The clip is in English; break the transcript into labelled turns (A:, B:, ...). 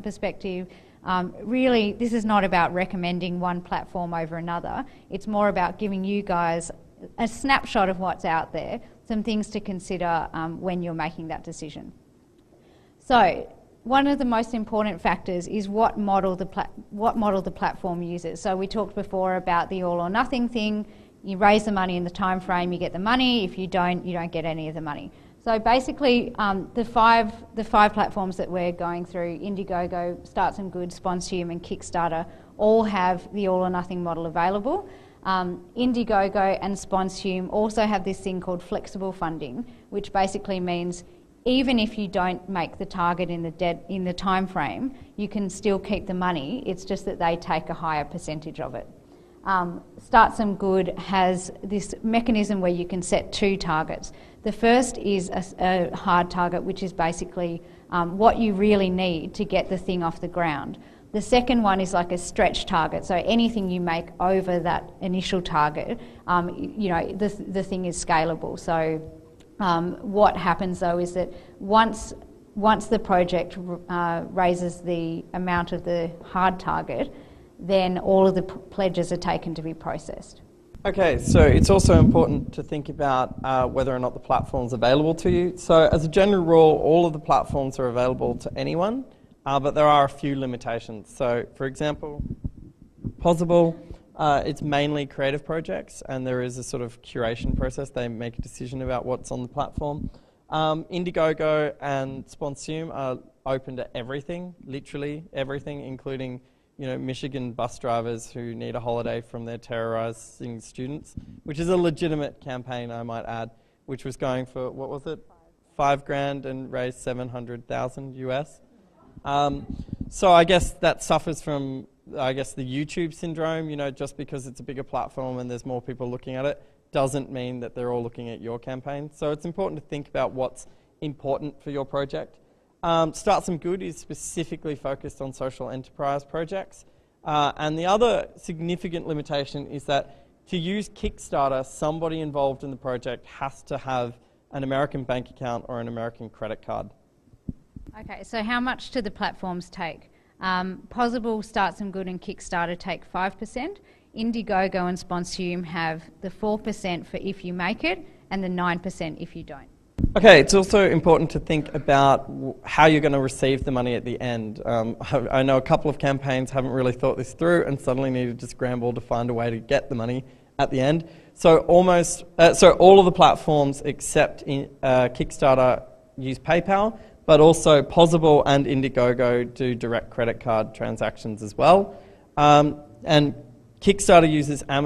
A: perspective, really this is not about recommending one platform over another. It's more about giving you guys a snapshot of what's out there, some things to consider when you're making that decision. So one of the most important factors is what model the platform uses. So we talked before about the all or nothing thing. You raise the money in the time frame, you get the money. If you don't get any of the money. So basically, the five platforms that we're going through, Indiegogo, Start Some Good, Sponsume and Kickstarter, all have the all or nothing model available. Indiegogo and Sponsume also have this thing called flexible funding, which basically means even if you don't make the target in the time frame, you can still keep the money. It's just that they take a higher percentage of it. Start Some Good has this mechanism where you can set two targets. The first is a hard target, which is basically what you really need to get the thing off the ground. The second one is like a stretch target, so anything you make over that initial target, the thing is scalable. So what happens though is that once the project raises the amount of the hard target, then all of the pledges are taken to be processed.
B: Okay, so it's also important to think about whether or not the platform's available to you. So as a general rule, all of the platforms are available to anyone, but there are a few limitations. So for example, Possible, it's mainly creative projects and there is a sort of curation process. They make a decision about what's on the platform. Indiegogo and Sponsume are open to everything, literally everything, including Michigan bus drivers who need a holiday from their terrorizing students, which is a legitimate campaign, I might add, which was going for, what was it? $5,000 and raised 700,000 US. So I guess that suffers from, the YouTube syndrome, just because it's a bigger platform and there's more people looking at it, doesn't mean that they're all looking at your campaign. So it's important to think about what's important for your project. Start Some Good is specifically focused on social enterprise projects. And the other significant limitation is that to use Kickstarter, somebody involved in the project has to have an American bank account or an American credit card.
A: Okay, so how much do the platforms take? Possible, Start Some Good and Kickstarter take 5%. Indiegogo and Sponsume have the 4% for if you make it and the 9% if you don't.
B: Okay, it's also important to think about how you're going to receive the money at the end. I know a couple of campaigns haven't really thought this through and suddenly needed to scramble to find a way to get the money at the end. So all of the platforms except Kickstarter use PayPal, but also Possible and Indiegogo do direct credit card transactions as well. And Kickstarter uses Amazon.